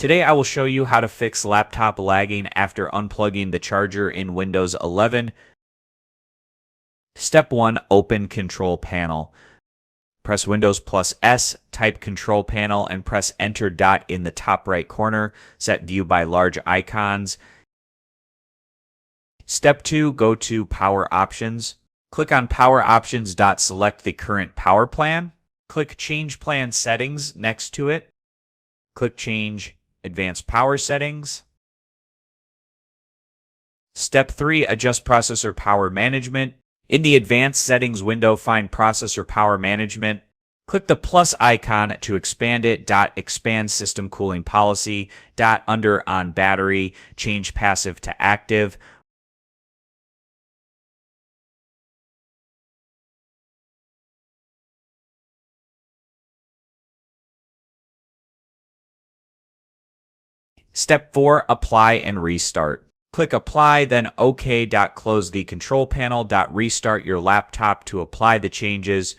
Today I will show you how to fix laptop lagging after unplugging the charger in Windows 11. Step 1. Open Control Panel. Press Windows plus S, type Control Panel, and press Enter dot in the top right corner. Set View by Large Icons. Step 2. Go to Power Options. Click on Power Options. Select the current power plan. Click Change Plan Settings next to it. Click Change Advanced Power Settings. Step 3. Adjust Processor Power Management. In the Advanced Settings window, find Processor Power Management. Click the plus icon to expand it. Expand System Cooling Policy. Under On Battery, change Passive to Active. Step 4. Apply and restart. Click Apply, then OK. Close the control panel. Restart your laptop to apply the changes.